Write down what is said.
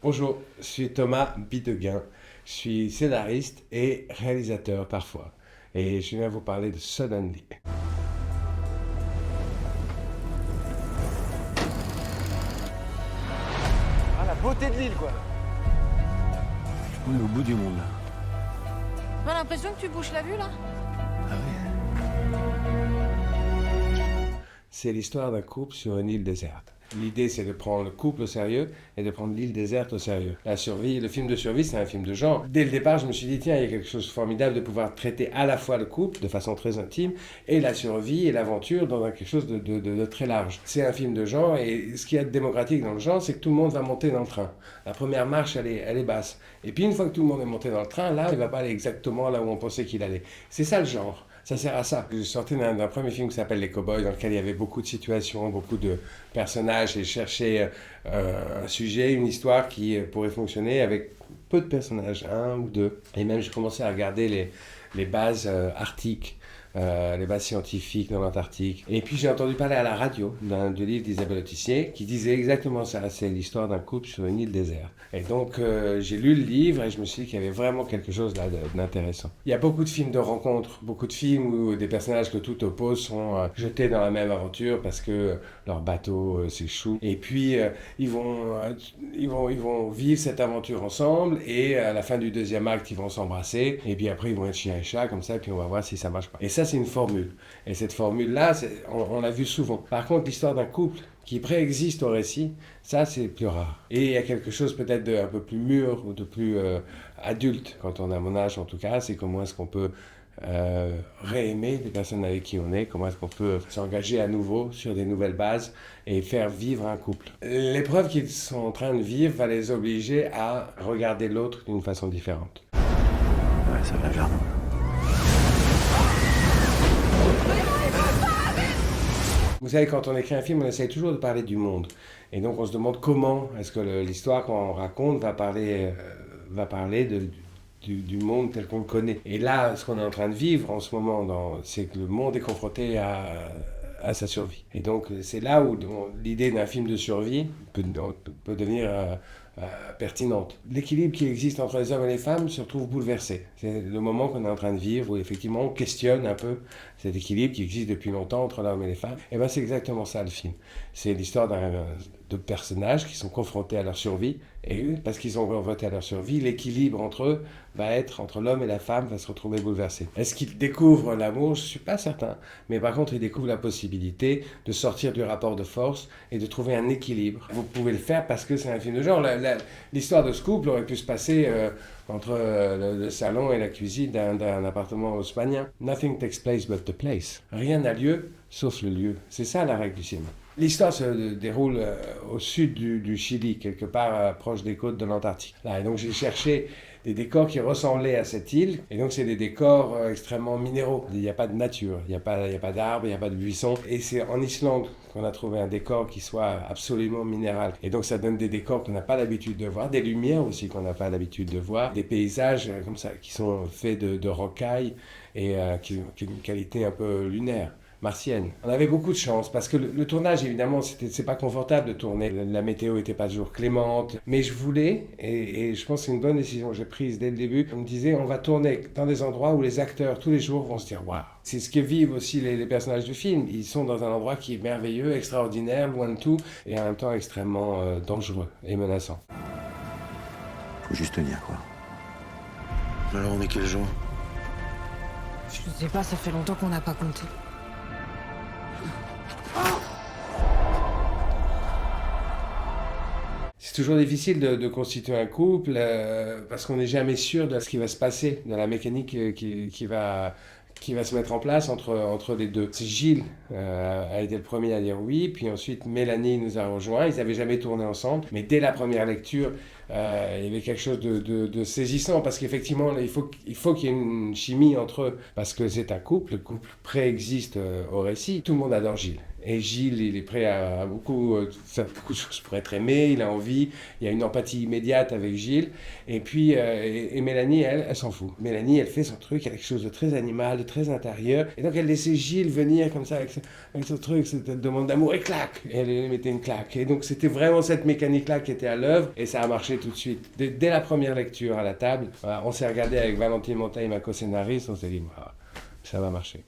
Bonjour, je suis Thomas Bidegain. Je suis scénariste et réalisateur parfois. Et je viens vous parler de Suddenly. Ah, la beauté de l'île, quoi. On est au bout du monde là. T'as l'impression que tu bouches la vue là? Ah ouais. C'est l'histoire d'un couple sur une île déserte. L'idée, c'est de prendre le couple au sérieux et de prendre l'île déserte au sérieux. La survie, le film de survie, c'est un film de genre. Dès le départ, je me suis dit, tiens, il y a quelque chose de formidable de pouvoir traiter à la fois le couple de façon très intime et la survie et l'aventure dans quelque chose de très large. C'est un film de genre et ce qu'il y a de démocratique dans le genre, c'est que tout le monde va monter dans le train. La première marche, elle est basse. Et puis une fois que tout le monde est monté dans le train, là, il ne va pas aller exactement là où on pensait qu'il allait. C'est ça le genre. Ça sert à ça. Je sortais d'un premier film qui s'appelle Les Cowboys, dans lequel il y avait beaucoup de situations, beaucoup de personnages, et je cherchais un sujet, une histoire qui pourrait fonctionner avec peu de personnages, un ou deux. Et même, j'ai commencé à regarder les bases arctiques, les bases scientifiques dans l'Antarctique. Et puis j'ai entendu parler à la radio d'un livre d'Isabelle Autissier qui disait exactement ça, c'est l'histoire d'un couple sur une île déserte. Et donc j'ai lu le livre et je me suis dit qu'il y avait vraiment quelque chose là d'intéressant. Il y a beaucoup de films de rencontres, beaucoup de films où des personnages que tout oppose sont jetés dans la même aventure parce que leur bateau s'échoue. Et puis ils vont vivre cette aventure ensemble et à la fin du deuxième acte ils vont s'embrasser et puis après ils vont être chien et chat comme ça et puis on va voir si ça marche pas. Et ça c'est une formule. Et cette formule-là, on l'a vu souvent. Par contre, l'histoire d'un couple qui préexiste au récit, ça c'est plus rare. Et il y a quelque chose peut-être d'un peu plus mûr ou de plus adulte, quand on a mon âge en tout cas, c'est comment est-ce qu'on peut réaimer les personnes avec qui on est, comment est-ce qu'on peut s'engager à nouveau sur des nouvelles bases et faire vivre un couple. L'épreuve qu'ils sont en train de vivre va les obliger à regarder l'autre d'une façon différente. Ouais, ça va vers nous. Vous savez, quand on écrit un film, on essaye toujours de parler du monde. Et donc, on se demande comment est-ce que l'histoire qu'on raconte va parler du monde tel qu'on le connaît. Et là, ce qu'on est en train de vivre en ce moment, c'est que le monde est confronté à sa survie. Et donc, c'est là où l'idée d'un film de survie peut devenir pertinente. L'équilibre qui existe entre les hommes et les femmes se retrouve bouleversé. C'est le moment qu'on est en train de vivre où effectivement on questionne un peu cet équilibre qui existe depuis longtemps entre l'homme et les femmes. Et bien c'est exactement ça le film. C'est l'histoire de personnages qui sont confrontés à leur survie. Et parce qu'ils sont confrontés à leur survie, l'équilibre entre eux entre l'homme et la femme va se retrouver bouleversé. Est-ce qu'ils découvrent l'amour? Je ne suis pas certain. Mais par contre, ils découvrent la possibilité de sortir du rapport de force et de trouver un équilibre. Vous pouvez le faire parce que c'est un film de genre. L'histoire de ce couple aurait pu se passer entre le salon et la cuisine d'un appartement haussmannien. Nothing takes place but the place. Rien n'a lieu sauf le lieu. C'est ça la règle du cinéma. L'histoire se déroule au sud du Chili, quelque part proche des côtes de l'Antarctique. Là, et donc j'ai cherché des décors qui ressemblaient à cette île. Et donc c'est des décors extrêmement minéraux. Il n'y a pas de nature, il n'y a pas d'arbres, il n'y a pas de buissons. Et c'est en Islande qu'on a trouvé un décor qui soit absolument minéral. Et donc ça donne des décors qu'on n'a pas l'habitude de voir, des lumières aussi qu'on n'a pas l'habitude de voir, des paysages comme ça qui sont faits de rocailles et qui ont une qualité un peu lunaire. Martienne. On avait beaucoup de chance parce que le tournage, évidemment, c'est pas confortable de tourner. La météo était pas toujours clémente. Mais je voulais, et je pense que c'est une bonne décision que j'ai prise dès le début, on me disait on va tourner dans des endroits où les acteurs, tous les jours, vont se dire waouh. C'est ce que vivent aussi les personnages du film. Ils sont dans un endroit qui est merveilleux, extraordinaire, loin de tout, et en même temps extrêmement dangereux et menaçant. Faut juste tenir, quoi. Alors, on est quel jour? Je sais pas, ça fait longtemps qu'on n'a pas compté. C'est toujours difficile de constituer un couple parce qu'on n'est jamais sûr de ce qui va se passer, de la mécanique qui va se mettre en place entre les deux. Gilles a été le premier à dire oui, puis ensuite Mélanie nous a rejoints. Ils n'avaient jamais tourné ensemble, mais dès la première lecture, il y avait quelque chose de saisissant parce qu'effectivement, il faut qu'il y ait une chimie entre eux parce que c'est un couple, le couple préexiste au récit. Tout le monde adore Gilles. Et Gilles, il est prêt à beaucoup, faire beaucoup de choses pour être aimé, il a envie, il y a une empathie immédiate avec Gilles. Et puis, et Mélanie, elle s'en fout. Mélanie, elle fait son truc, il y a quelque chose de très animal, de très intérieur. Et donc, elle laissait Gilles venir comme ça, avec ce truc, cette demande d'amour, et clac, et elle lui mettait une claque. Et donc, c'était vraiment cette mécanique-là qui était à l'œuvre, et ça a marché tout de suite. Dès la première lecture à la table, voilà, on s'est regardé avec Valentine Monteil, ma co-scénariste, on s'est dit, ah, ça va marcher.